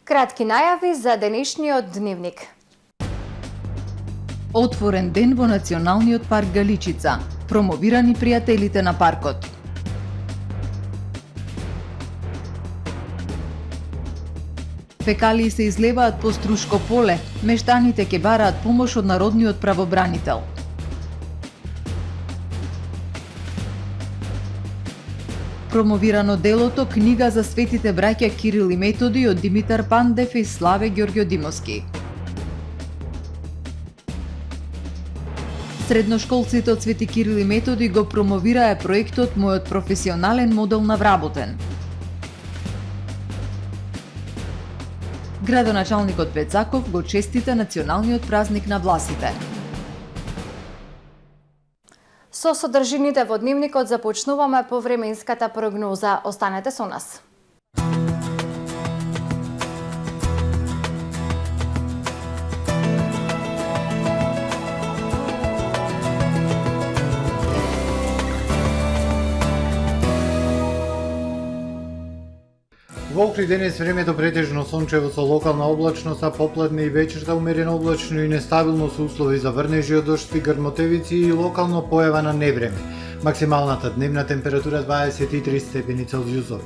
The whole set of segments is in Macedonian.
Кратки најави за денешниот дневник. Отворен ден во Националниот парк Галичица. Промовирани пријателите на паркот. Фекалии се излеваат по Струшко поле. Мештаните ќе бараат помош од народниот правобранител. Промовирано делото Книга за светите браќа Кирил и Методи од Димитар Пандев и Славе Ѓорѓодимовски. Средношколците од Свети Кирил и Методи го промовираа проектот Мојот професионален модел на вработен. Градоначалникот Пецаков го честита националниот празник на власите. Со содржините во дневникот започнуваме по временската прогноза. Останете со нас. Во Охрид денес времето претежно сончево со локална облачност, а попладне и вечерта умерено облачно и нестабилно со услови за врнежи од дождски грмотевици и локално појава на невреме. Максималната дневна температура 23 степени Целзиусови.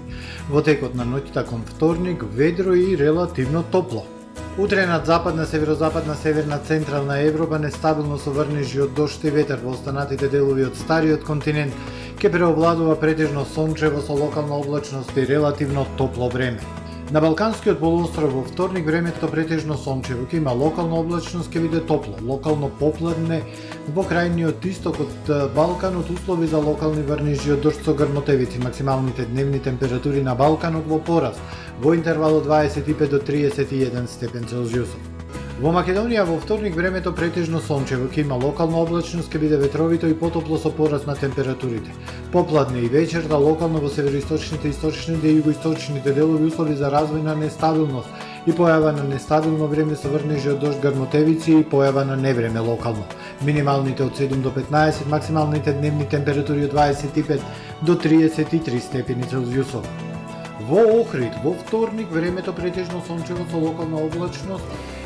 Во текот на ноќта кон вторник ведро и релативно топло. Утре над западна, северозападна, северна, централна Европа нестабилно со врнежи од дожд и ветер. Во останатите делови од стариот континент ќе преовладува претежно сончево со локална облачност и релативно топло време. На Балканскиот полуостров во вторник времето претежно сончево, ќе има локална облачност, ќе биде топло, локално попладне во крајниот исток од Балканот услови за локални врнежи од дожд со грмотевици. Максималните дневни температури на Балканот во пораст, во интервал од 25 до 31 степен Целзиусов. Во Македонија во вторник времето претежно сончево, ќе има локална облачност, ќе биде ветровито и потопло со пораст на температурите. Попладне и вечерта локално во североисточните, источните и југоисточните делови услови за развој на нестабилност и појава на нестабилно време со врнежи од дожд грмотевици и појава на невреме локално. Минималните од 7 до 15, максималните дневни температури од 25 до 33 степени Целзиусови. Во Охрид во вторник времето претежно сончево со локална облачност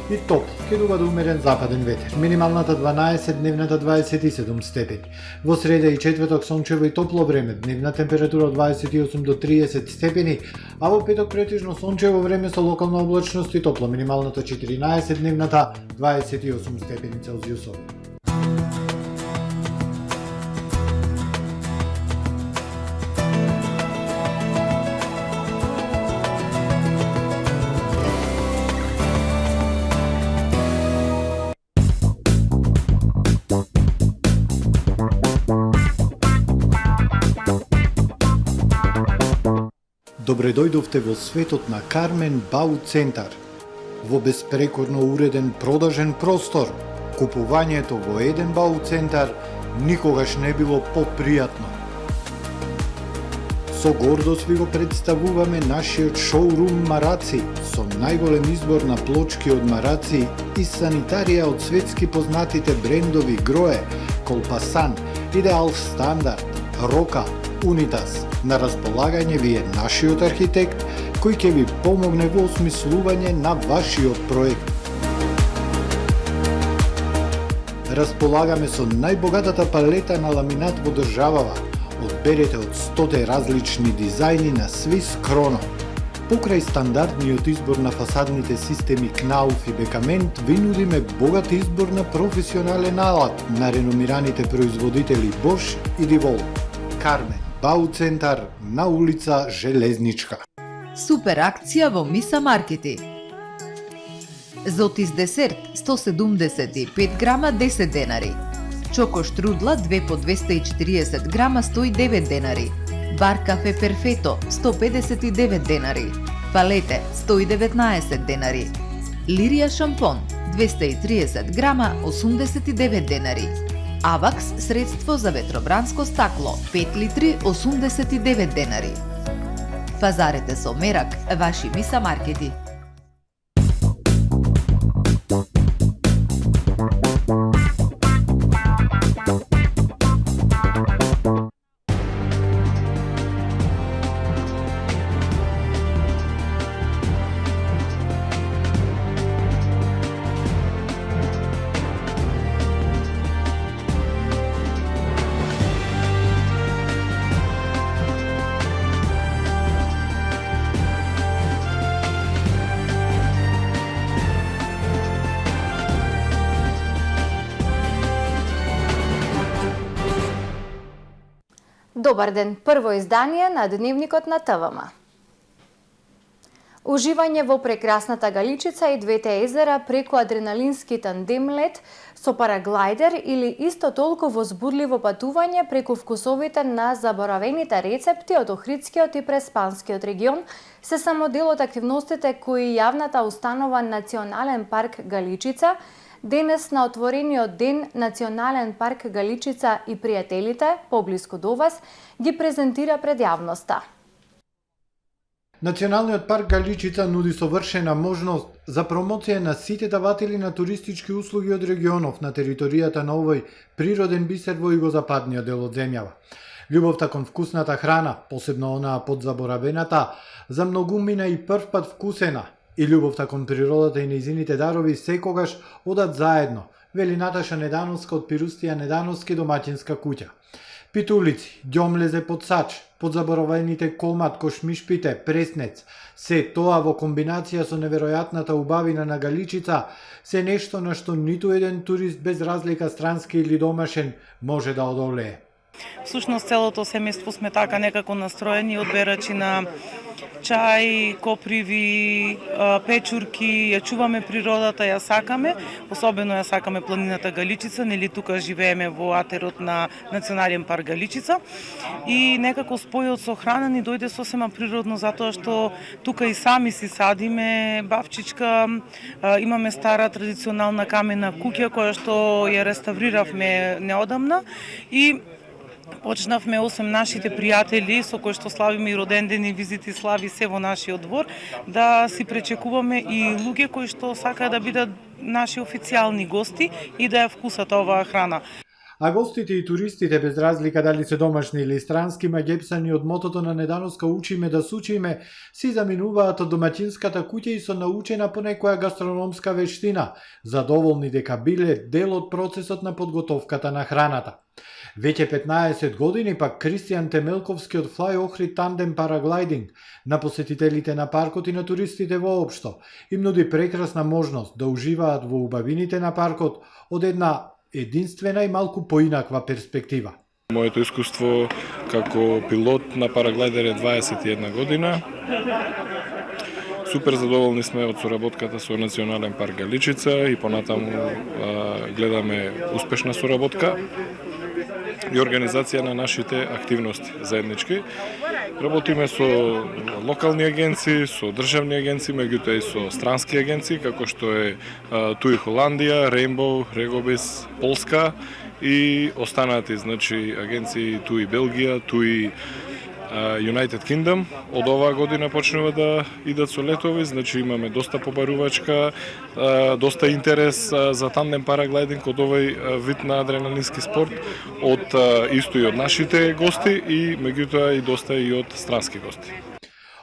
и топло, ќе дува до умерен западен ветер. Минималната 12, дневната 27 степени. Во среда и четврток сончево и топло време, дневна температура од 28 до 30 степени, а во петок претежно сончево време со локална облачност и топло. Минималната 14, дневната 28 степени Целзиусови. Добре дојдовте во светот на Кармен Бау Центар. Во беспрекорно уреден продажен простор, купувањето во еден Бау Центар никогаш не било попријатно. Со гордост ви го представуваме нашиот шоурум Мараци, со најголем избор на плочки од Мараци и санитарија од светски познатите брендови Грое, Колпасан, Идеал Стандард, Рока, Унитас. На располагање ви е нашиот архитект, кој ќе ви помогне во осмислување на вашиот проект. Располагаме со најбогатата палета на ламинат во државава. Одберете од 100 различни дизајни на Swiss Chrono. Покрај стандардниот избор на фасадните системи Knauf и Бекамент, ви нудиме богат избор на професионален алат на реномираните производители Bosch и Divol. Кармен Бау Центар на улица Железничка. Супер акција во Миса Маркети. Зотис десерт 175 грама 10 денари. Чоко штрудла 2 по 240 грама 109 денари. Бар кафе перфето 159 денари. Палете 119 денари. Лирија шампон 230 грама 89 денари. Авакс средство за ветробранско стакло 5 литри 89 денари. Пазарете со мерак, ваши Миса Маркети. Добар ден, прво издание на Дневникот на ТВМ. Уживање во прекрасната Галичица и двете езера преку адреналински тандем лет со параглайдер или исто толку возбудливо патување преку вкусовите на заборавените рецепти од Охридскиот и Преспанскиот регион се само дел од активностите кои јавната установа Национален парк Галичица денес на отворениот ден Национален парк Галичица и пријателите, поблиску до вас, ги презентира пред јавноста. Националниот парк Галичица нуди совршена можност за промоција на сите даватели на туристички услуги од регионов на територијата на овој природен бисер во југозападниот дел од земјава. Љубовта кон вкусната храна, посебно онаа подзаборавената, за многумина и првпат вкусена, и љубовта кон природата и нејзините дарови секогаш одат заедно, вели Наташа Недановска од Пирустија Недановски домаќинска куќа. Питулици, ѓомлезе под сач, подзаборавените комат, кошмишпите, преснец, се тоа во комбинација со неверојатната убавина на Галичица, се нешто на што ниту еден турист без разлика странски или домашен може да одолее. Всушност целото семејство сме така некако настроени од берачи на чај, коприви, печурки, ја чуваме природата, ја сакаме, особено ја сакаме планината Галичица, нели тука живееме во атерот на Национален парк Галичица и некако спојот со храна ни дојде сосема природно затоа што тука и сами си садиме бавчичка, имаме стара традиционална камена куќа која што ја реставриравме неодамна и почнавме освен нашите пријатели со кои што славиме и родендени, визити, слави се во нашиот двор, да си пречекуваме и луѓе кои што сакаат да бидат наши официјални гости и да ја вкусат оваа храна. А гостите и туристите, без разлика дали се домашни или странски, магепсани од мотото на Недановска учиме да сучиме, си заминуваат од домаќинската куќа и со научена понекоја гастрономска вештина, задоволни дека биле дел од процесот на подготовката на храната. Веќе 15 години пак Кристијан Темелковски од Fly Ohrid Tandem Paragliding на посетителите на паркот и на туристите воопшто им нуди прекрасна можност да уживаат во убавините на паркот од една единствена и малку поинаква перспектива. Моето искуство како пилот на параглайдер е 21 година. Супер задоволни сме од соработката со Национален парк Галичица и понатаму гледаме успешна соработка и организација на нашите активности заеднички. Работиме со локални агенции, со државни агенции, меѓутоа и со странски агенции, како што е Туи Холандија, Rainbow, Regobis, Полска и останати, значи, агенции Туи Белгија, Туи United Kingdom. Од оваа година почнува да идат со летови, значи имаме доста побарувачка, доста интерес за тандем параглайдинг од овој вид на адреналински спорт, од исто и од нашите гости и меѓутоа и доста и од странски гости.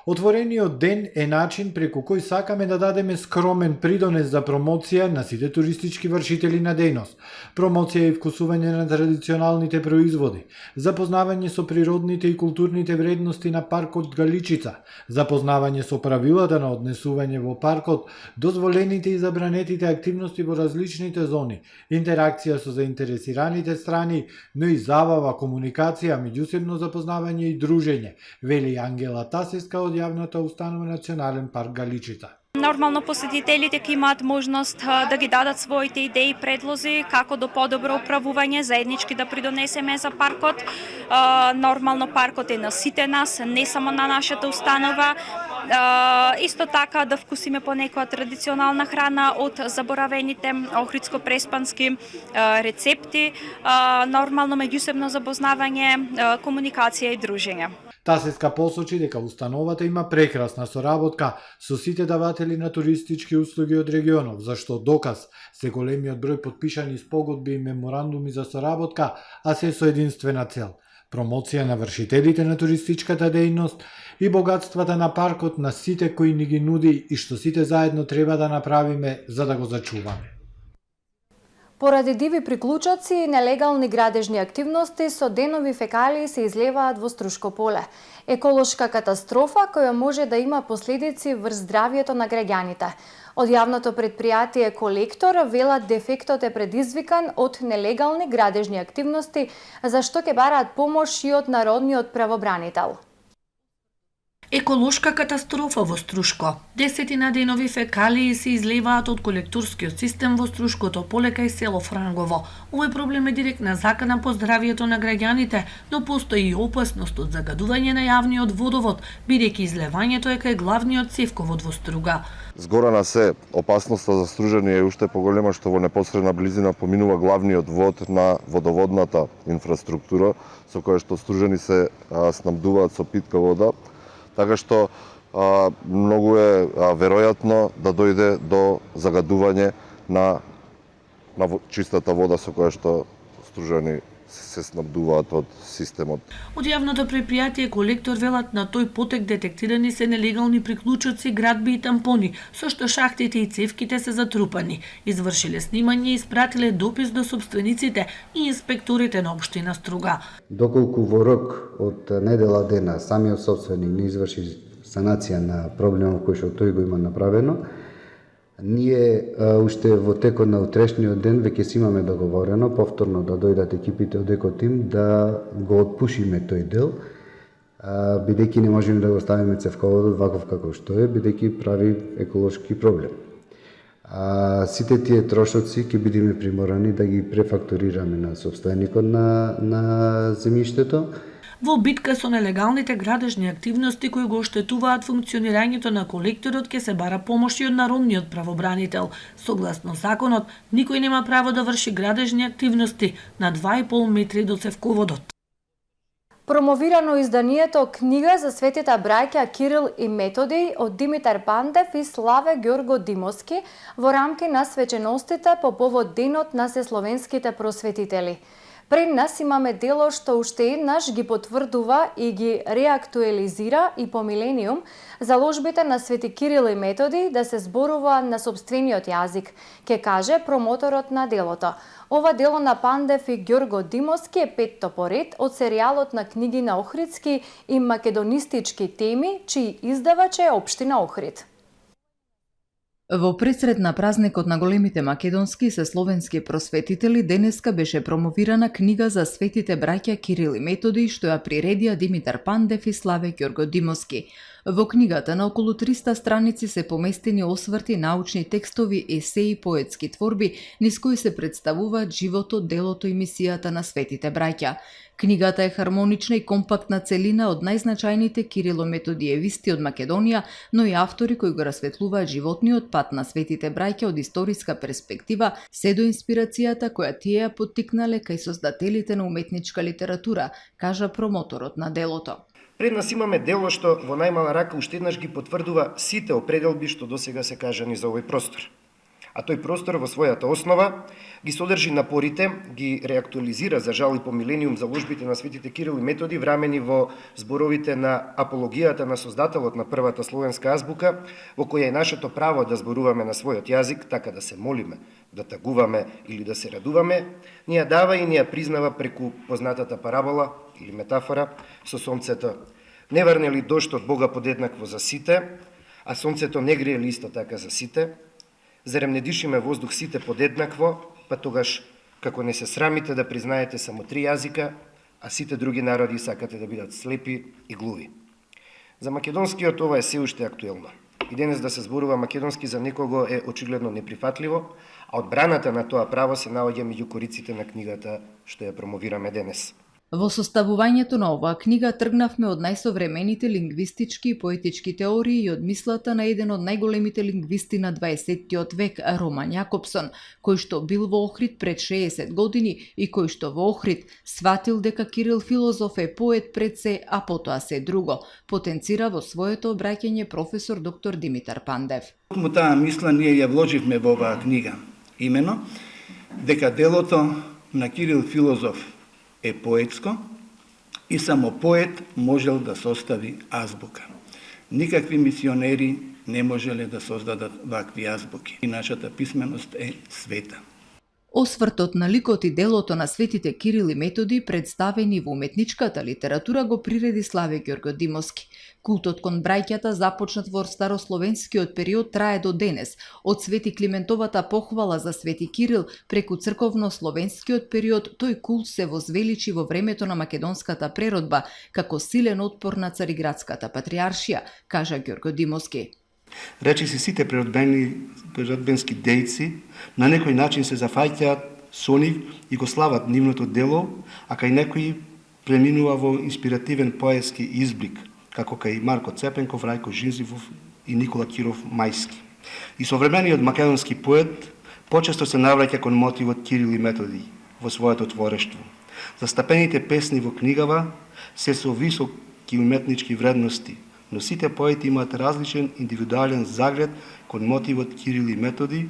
Отворениот ден е начин преку кој сакаме да дадеме скромен придонес за промоција на сите туристички вршители на дејност, промоција и вкусување на традиционалните производи, запознавање со природните и културните вредности на паркот Галичица, запознавање со правилата на однесување во паркот, дозволените и забранетите активности во различните зони, интеракција со заинтересираните страни, но и забава, комуникација, меѓусебно запознавање и дружење, вели Ангела Тасеска од јавната установа Национален парк Галичица. Нормално посетителите ќе имаат можност да ги дадат своите идеи и предлози како до подобро управување, заеднички да придонесеме за паркот. Нормално паркот е на сите нас, не само на нашата установа. Исто така да вкусиме по некоја традиционална храна од заборавените охридско-преспански рецепти, нормално меѓусебно запознавање, комуникација и дружење. Тасеска посочи дека установата има прекрасна соработка со сите даватели на туристички услуги од регионов, зашто доказ се големиот број подпишани спогодби и меморандуми за соработка, а се со единствена цел – промоција на вршителите на туристичката дејност и богатствата на паркот на сите кои ни ги нуди и што сите заедно треба да направиме за да го зачуваме. Поради диви приклучоци и нелегални градежни активности, со денови фекалии се излеваат во Струшко поле. Еколошка катастрофа која може да има последици врз здравието на граѓаните. Од јавното предпријатие Колектор велат дефектот е предизвикан од нелегални градежни активности, за што ќе бараат помош и од Народниот правобранител. Еколошка катастрофа во Струшко. Десетина денови фекалии се излеваат од колекторскиот систем во Струшкото поле кај село Франгово. Овој проблем е директна закана по здравието на граѓаните, но постои и опасност од загадување на јавниот водовод, бидејќи излевањето е кај главниот цевковод во Струга. Згора на се, опасноста за Стружани е уште поголема што во непосредна близина поминува главниот вод на водоводната инфраструктура, со која што Стружани се снабдуваат со питка вода. Така што многу е веројатно да дојде до загадување на чистата вода со која што Стружани се снабдуваат од системот. Од јавното предпријатие Колектор велат на тој потек детектирани се нелегални приклучоци, градби и тампони, со што шахтите и цевките се затрупани. Извршиле снимање и испратиле допис до собствениците и инспекторите на општина Струга. Доколку во рок од недела дена самиот собственик не изврши санација на проблемот кој што тој го има направено, ние уште во текот на утрешниот ден веќе си имаме договорено повторно да дојдат екипите од Екотим да го отпушиме тој дел, бидејќи не можеме да го ставиме цевководот ваков како што е, бидејќи прави еколошки проблем. Сите тие трошоци ќе бидеме приморани да ги префактурираме на собственикот на земјиштето. Во битка со нелегалните градежни активности кои го оштетуваат функционирањето на колекторот ќе се бара помош и од Народниот правобранител. Согласно законот, никој нема право да врши градежни активности на 2,5 метри до цевководот. Промовирано изданието Книга за светите браќа Кирил и Методий од Димитар Пандев и Славе Ѓорго Димовски во рамки на свеченостите по повод Денот на сесловенските просветители. Пред нас имаме дело што уште еднаш ги потврдува и ги реактуализира и по милениум заложбите на Свети Кирил и Методий да се зборува на собствениот јазик, ке каже промоторот на делото. Ова дело на Пандев и Ѓорго Димовски е петто поред од серијалот на книги на охридски и македонистички теми, чиј издавач е општина Охрид. Во пресред на празникот на големите македонски и сесловенски просветители денеска беше промовирана книга за светите браќа Кирил и Методий што ја приредија Димитар Пандев и Славе Ѓорго Димовски. Во книгата на околу 300 страници се поместени осврти, научни текстови, есеи, поетски творби, низ кои се представуваат животот, делото и мисијата на светите браќа. Книгата е хармонична и компактна целина од најзначајните кирило-методиевисти од Македонија, но и автори кои го расветлуваат животниот пат на светите браќа од историска перспектива, се до инспирацијата која тие ја поттикнале кај создателите на уметничка литература, кажа промоторот на делото. Пред нас имаме дело што во најмала рака уште еднаш ги потврдува сите определби што досега се кажани за овој простор. А тој простор во својата основа ги содржи напорите, ги реактуализира за жал и по милениум заложбите на светите Кирил и Методий врамени во зборовите на апологијата на создателот на првата словенска азбука, во која е нашето право да зборуваме на својот јазик, така да се молиме, да тагуваме или да се радуваме, ни ја дава и ни ја признава преку познатата парабола или метафора со сонцето. Не врне ли дожд од Бога подеднакво за сите, а сонцето не грее ли исто така за сите? Зарем не дишиме воздух сите подеднакво, па тогаш, како не се срамите да признаете само 3 јазика, а сите други народи сакате да бидат слепи и глуви. За македонскиот ова е се уште актуелно. И денес да се зборува македонски за некого е очигледно неприфатливо, а одбраната на тоа право се наоѓа меѓу кориците на книгата што ја промовираме денес. Во составувањето на оваа книга тргнавме од најсовремените лингвистички и поетички теории и од мислата на еден од најголемите лингвисти на 20 век, Роман Јакопсон, кој што бил во Охрид пред 60 години и кој што во Охрид сватил дека Кирил филозоф е поет пред се, а потоа се друго, потенцира во своето обраќање професор доктор Димитар Пандев. Токму таа мисла ние ја вложивме во оваа книга, имено дека делото на Кирил филозоф е поетско и само поет можел да состави азбука. Никакви мисионери не можеле да создадат вакви азбуки. И нашата писменост е света. Освртот на ликот и делото на светите Кирил и Методи представени во уметничката литература го приреди Славе Ѓоргодимовски. Култот кон браќата започнат во старословенскиот период трае до денес, од Свети Климентовата похвала за Свети Кирил преку црковно-словенскиот период тој култ се возвеличи во времето на македонската преродба како силен отпор на Цариградската патриаршија, кажа Ѓоргодимовски. Речиси сите преродбенски дејци на некој начин се зафаќаат со нив и го слават нивното дело, а кај некои преминува во инспиративен поетски изблик, како кај Марко Цепенков, Рајко Жизивов и Никола Киров Мајски. И современиот македонски поет почесто се навраќа кон мотивот Кирил и Методи во своето творештво. Застапените песни во книгава се со високи уметнички вредности, но сите поети имаат различен индивидуален заглед кон мотивот Кирил и Методи,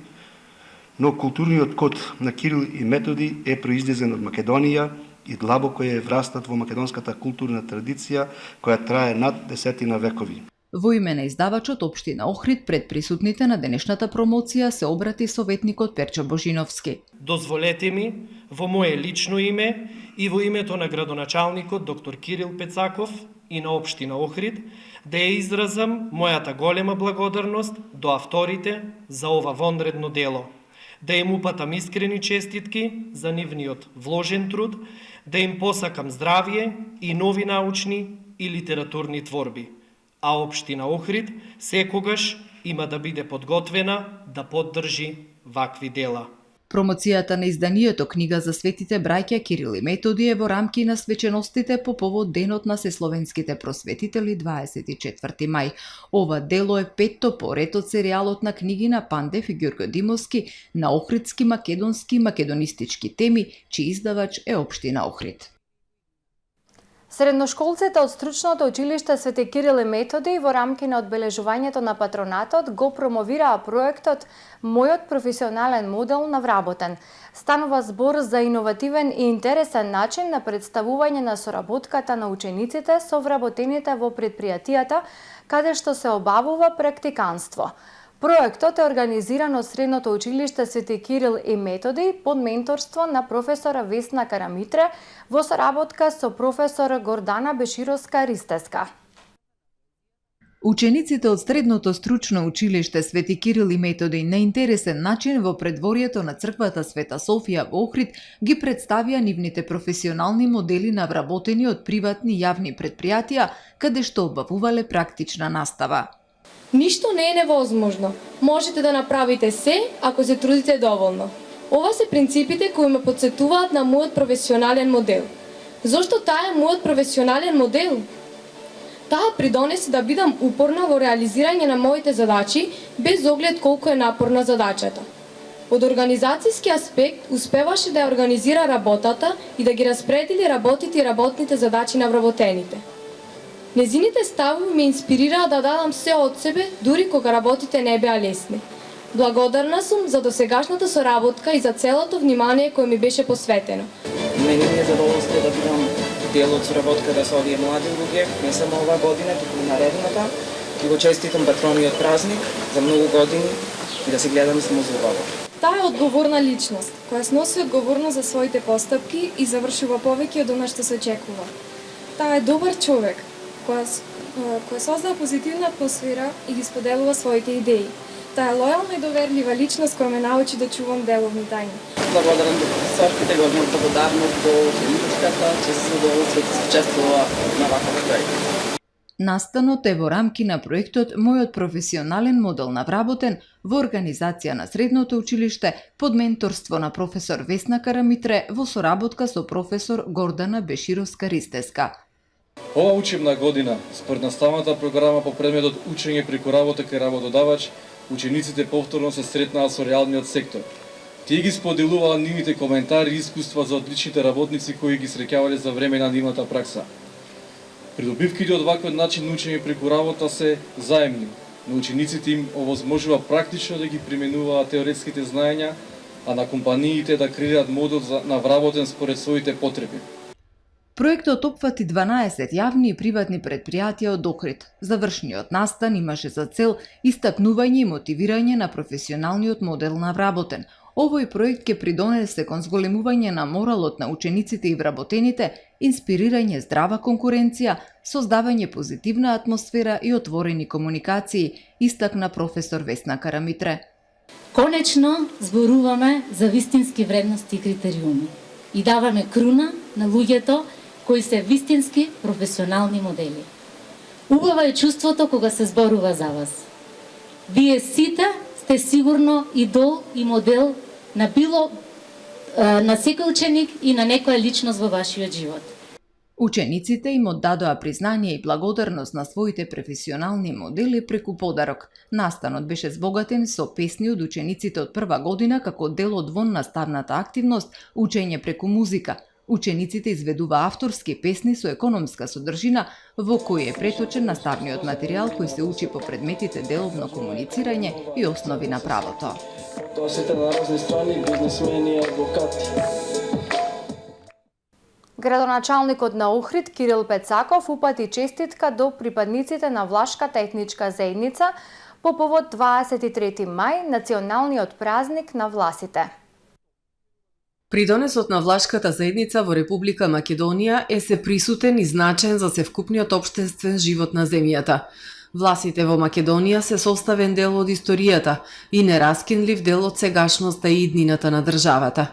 но културниот код на Кирил и Методи е произлезен од Македонија и длабоко е врастат во македонската културна традиција која трае над 10 векови. Во име на издавачот Општина Охрид пред присутните на денешната промоција се обрати советникот Перчо Божиновски. Дозволете ми, во мое лично име и во името на градоначалникот доктор Кирил Пецаков и на Општина Охрид, да ја изразам мојата голема благодарност до авторите за ова вонредно дело, да им упатам искрени честитки за нивниот вложен труд, да им посакам здравје и нови научни и литературни творби. А Општина Охрид секогаш има да биде подготвена да поддржи вакви дела. Промоцијата на изданието книга за светите браќа Кирил и Методи е во рамки на свеченостите по повод Денот на сесловенските просветители 24 мај. Ова дело е петто по ред од серијалот на книги на Пандев и Ѓоргодимовски на охридски, македонски и македонистички теми, чиј издавач е Општина Охрид. Средношколците од стручното училиште Свети Кирил и Методи во рамки на одбележувањето на патронатот го промовираа проектот Мојот професионален модел на вработен. Станува збор за иновативен и интересен начин на представување на соработката на учениците со вработените во предпријатијата, каде што се обавува практиканство. Проектот е организиран од Средното училиште Свети Кирил и Методи под менторство на професора Весна Карамитре во соработка со професор Гордана Бешировска-Ристеска. Учениците од Средното стручно училиште Свети Кирил и Методи на интересен начин во предворието на црквата Света Софија во Охрид ги представија нивните професионални модели на вработени од приватни и јавни предпријатија, каде што обавувале практична настава. Ништо не е невозможно. Можете да направите се, ако се трудите доволно. Ова се принципите кои ме подсетуваат на мојот професионален модел. Зошто таа е мојот професионален модел? Таа придонесе да бидам упорна во реализирање на моите задачи, без оглед колку е напорна задачата. Од организацијски аспект успеваше да ја организира работата и да ги распредели работите и работните задачи на вработените. Незините ставови ме инспирираа да дадам се од себе, дури кога работите не беа лесни. Благодарна сум за досегашната соработка и за целото внимание кое ми беше посветено. Мене ми е задоволство да бидам дел од соработката со овие млади луѓе, не само оваа година, туку и наредната. И го честитам патрониот празник за многу години и да се гледаме само за убаво. Таа е одговорна личност, која сноси одговорност за своите постапки и завршува повеќе од она што се очекува. Таа е добар човек, која создава позитивна атмосфера и ги споделува своите идеи. Таа е лојална и доверлива личност која ме научи да чувам деловни тајни. Благодарам до професорките, голема благодарност до ученичката, че се задоволство да се учествува на ваков проект. Настанот е во рамки на проектот Мојот професионален модел на вработен во организација на Средното училиште под менторство на професор Весна Карамитре во соработка со професор Гордана Бешировска-Ристеска. Ова учебна година, според наставната програма по предметот Учење преку работа кај работодавач, учениците повторно се сретнаа со реалниот сектор. Тие ги споделуваа нивните коментари и искуства за одличните работници кои ги среќавале за време на нивната пракса. Придобивките од ваквиот начин на учење преку работа се заемни, но учениците им овозможува практично да ги применуваат теоретските знаења, а на компаниите да креираат модел на вработен според своите потреби. Проектот опфати 12 јавни и приватни предпријатија од Охрид. Завршниот настан имаше за цел истакнување и мотивирање на професионалниот модел на вработен. Овој проект ќе придонесе кон зголемување на моралот на учениците и вработените, инспирирање здрава конкуренција, создавање позитивна атмосфера и отворени комуникации, истакна професор Весна Карамитре. Конечно зборуваме за вистински вредности и критериуми и даваме круна на луѓето кои се вистински професионални модели. Убава е чувството кога се зборува за вас. Вие сите сте сигурно идол и модел на на секој ученик и на некоја личност во вашиот живот. Учениците им оддадоа признание и благодарност на своите професионални модели преку подарок. Настанот беше збогатен со песни од учениците од прва година како дел од воннаставната активност учење преку музика. Учениците изведува авторски песни со економска содржина, во кој е преточен наставниот материјал кој се учи по предметите деловно комуницирање и основи на правото. Тоа сите на разни страни, бизнесмени, адвокати. Градоначалникот на Охрид Кирил Пецаков упати честитка до припадниците на Влашката етничка заедница по повод 23 мај, националниот празник на власите. Придонесот на влашката заедница во Република Македонија е се присутен и значаен за севкупниот општествен живот на земјата. Власите во Македонија се составен дел од историјата и нераскинлив дел од сегашноста и иднината на државата.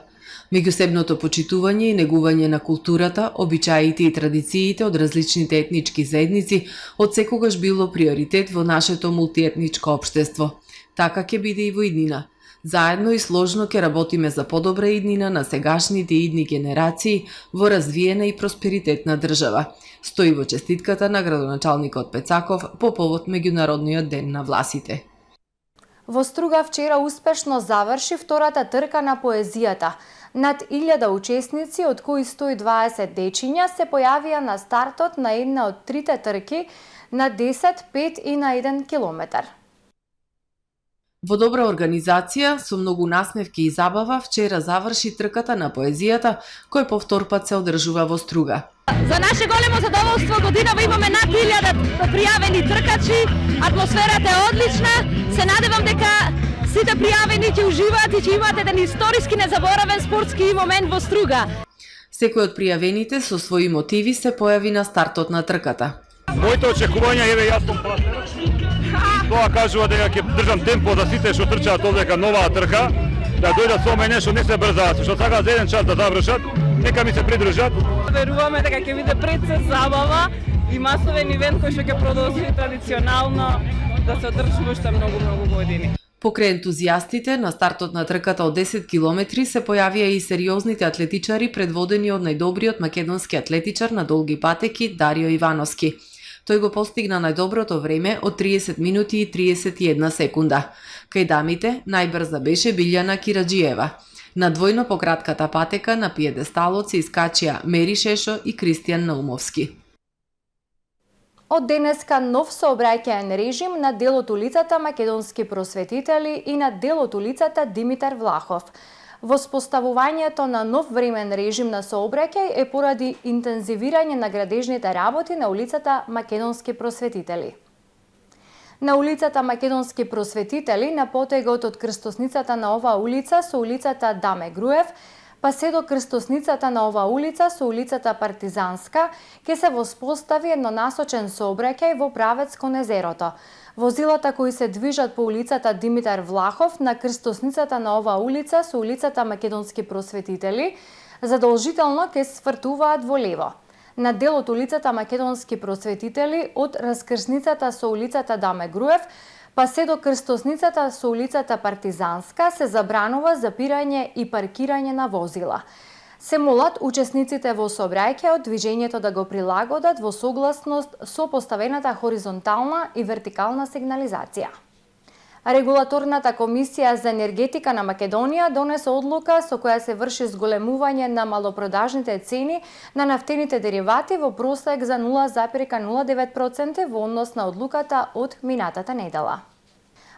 Меѓусебното почитување и негување на културата, обичаите и традициите од различните етнички заедници од секогаш било приоритет во нашето мултиетничко општество. Така ќе биде и во иднина. Заедно и сложно ќе работиме за подобра иднина на сегашните идни генерации во развиена и просперитетна држава. Стои во честитката на градоначалникот Пецаков по повод Меѓународниот ден на власите. Во Струга вчера успешно заврши втората трка на поезијата. Над 1000 учесници, од кои 120 дечиња, се појавија на стартот на една од трите трки на 10, 5 и на 1 километар. Во добра организација, со многу насмевки и забава, вчера заврши трката на поезијата, кој по втор пат се одржува во Струга. За наше големо задоволство годинава имаме над 1000 пријавени тркачи, атмосферата е одлична, се надевам дека сите пријавени ќе уживаат и ќе имаат еден историски незаборавен спортски момент во Струга. Секој од пријавените со своји мотиви се појави на стартот на трката. Моите очекувања, еве јас сум партнер. Тоа кажува дека ќе држам темпо за сите што трчаат овдека новаа трка, да дојдат со мене што не се брзаат, што сакаат за еден час да завршат, нека ми се придржат. Веруваме дека ќе биде пред забава и масовен ивент кој што ќе продолжи традиционално да се одржува уште многу години. Покрај ентузијастите, на стартот на трката од 10 километри се појавија и сериозните атлетичари предводени од најдобриот македонски атлетичар на долги патеки Дарио Ивановски. Тој го постигна најдоброто време од 30 минути и 31 секунда. Кај дамите, најбрза беше Билјана Кираџиева. На двојно пократката патека на пиедесталот се искачија Мери Шешо и Кристијан Наумовски. Од денеска нов сообраќаен режим на дел од улицата Македонски просветители и на дел од улицата Димитар Влахов. Воспоставувањето на нов времен режим на сообраќај е поради интензивирање на градежните работи на улицата Македонски просветители. На улицата Македонски просветители, на потегот од крстосницата на оваа улица со улицата Даме Груев, па се до крстосницата на оваа улица со улицата Партизанска, ќе се воспостави еднонасочен сообраќај во правец кон езерото. Возилата кои се движат по улицата Димитар Влахов на крстосницата на оваа улица со улицата Македонски просветители задолжително ќе свртуваат во лево. На дел од улицата Македонски просветители од раскрсницата со улицата Даме Груев па се до крстосницата со улицата Партизанска се забранува запирање и паркирање на возила. Се молат учесниците во сообраќајот движењето да го прилагодат во согласност со поставената хоризонтална и вертикална сигнализација. Регулаторната комисија за енергетика на Македонија донесе одлука со која се врши зголемување на малопродажните цени на нафтените деривати во просек за 0,09% во однос на одлуката од минатата недела.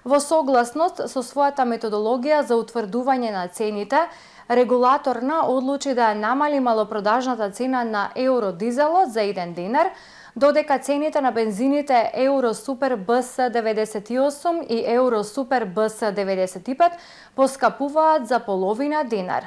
Во согласност со својата методологија за утврдување на цените, регулаторна одлучи да ја намали малопродажната цена на евродизелот за 1 динар додека цените на бензините Euro Super BS 98 и Euro Super BS 95 поскапуваат за половина денар.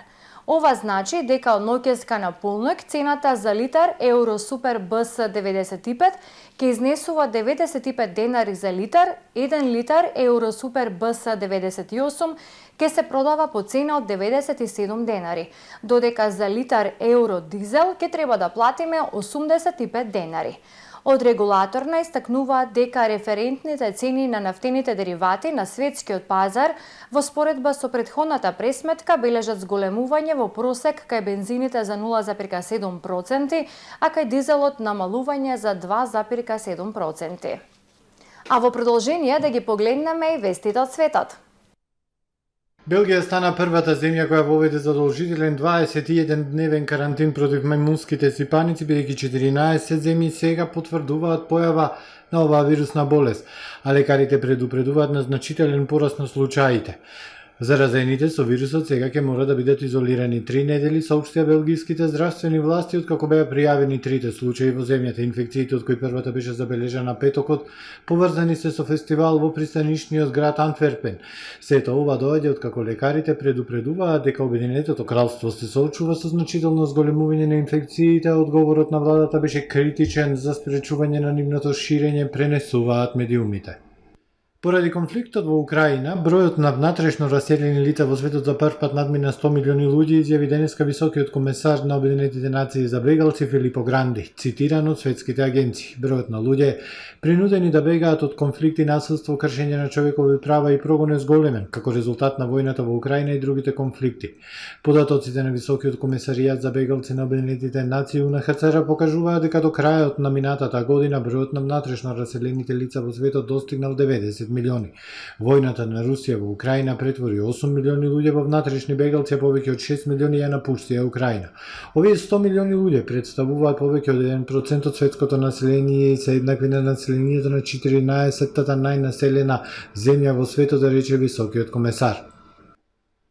Ова значи дека од ноќеска на полнок цената за литар Euro Super BS 95 ќе изнесува 95 денари за литар, 1 литар Euro Super BS 98 ќе се продава по цена од 97 денари, додека за литар Euro дизел ќе треба да платиме 85 денари. Од регулаторна истакнуваат дека референтните цени на нафтените деривати на светскиот пазар во споредба со претходната пресметка бележат зголемување во просек кај бензините за 0,7%, а кај дизелот намалување за 2,7%. А во продолжение да ги погледнеме и вестите од светот. Белгија стана првата земја која воведе задолжителен 21-дневен карантин против мајмунските сипаници, бидејќи 14 земји сега потврдуваат појава на оваа вирусна болест, а лекарите предупредуваат на значителен пораст на случаите. Заразените со вирусот сега ќе мора да бидат изолирани 3 недели, соопштија белгиските здравствени власти откако беа пријавени 3 случаи во земјата. Инфекциите од кои првата беше забележана петокот поврзани се со фестивал во пристанишниот град Антверпен. Сето ова доаѓа откако лекарите предупредуваат дека Обединетото кралство се соочува со значително зголемување на инфекциите, а одговорот на владата беше критичен за спречување на нивното ширење, пренесуваат медиумите. Поради конфликтот во Украина, бројот на внатрешно раселени лица во светот за прв пат надмина 100 милиони луѓе, изјави денеска високиот комесар на Обединетите нации за бегалци Филипо Гранди, цитиран од светските агенции. Бројот на луѓе принудени да бегаат од конфликти, насилство, кршење на човекови права и прогон е зголемен, како резултат на војната во Украина и другите конфликти. Податоците на високиот комесаријат за бегалци на Обединетите нации УНХЦР покажуваат дека до крајот на минатата година бројот на внатрешно раселените лица во светот достигнал 90 милиони. Војната на Русија во Украина претвори 8 милиони луѓе во внатрешни бегалци, а повеќе од 6 милиони ја напуштија Украина. Овие 100 милиони луѓе представуваат повеќе од 1% од светското население и се еднакви на населението на 14-тата најнаселена земја во светот, да рече високиот комесар.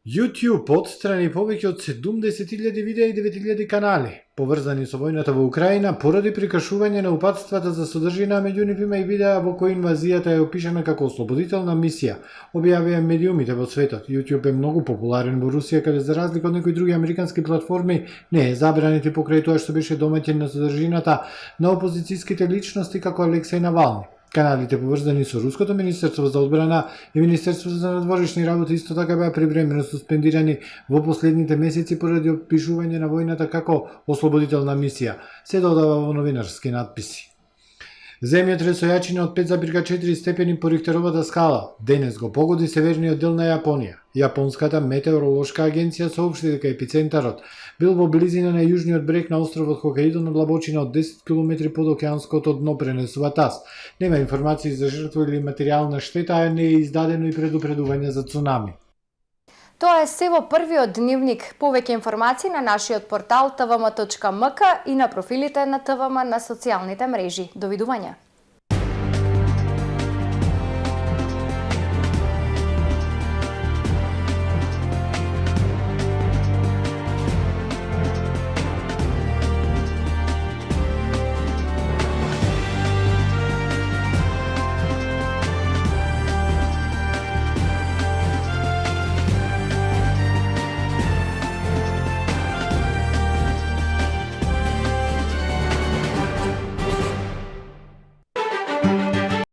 YouTube отстрани повеќе од 70.000 видеа и 9.000 канали, поврзани со војната во Украина, поради прикажување на упатствата за содржина, меѓу нив има и видеа во кои инвазијата е опишана како ослободителна мисија, објавија медиумите во светот. YouTube е многу популарен во Русија, каде за разлика од некои други американски платформи не е забранет и покрај тоа што беше домаќин на содржината на опозицијските личности како Алексеј Навални. Каналите поврзани со Руското министерство за одбрана и Министерството за надворешни работи исто така беа привремено суспендирани во последните месеци поради опишување на војната како ослободителна мисија, се додава во новинарски надписи. Земјотрес со јачина од 5,4 степени по Рихтеровата скала денес го погоди северниот дел на Јапонија. Јапонската метеоролошка агенција соопшти дека епицентарот бил во близина на јужниот брег на островот Хокаидо на длабочина од 10 км под океанското дно, пренесува ТАСС. Нема информации за жртва или материјална штета, а не е издадено и предупредување за цунами. Тоа е се во првиот дневник. Повеќе информации на нашиот портал tvm.mk и на профилите на ТВМ на социјалните мрежи. Довидување!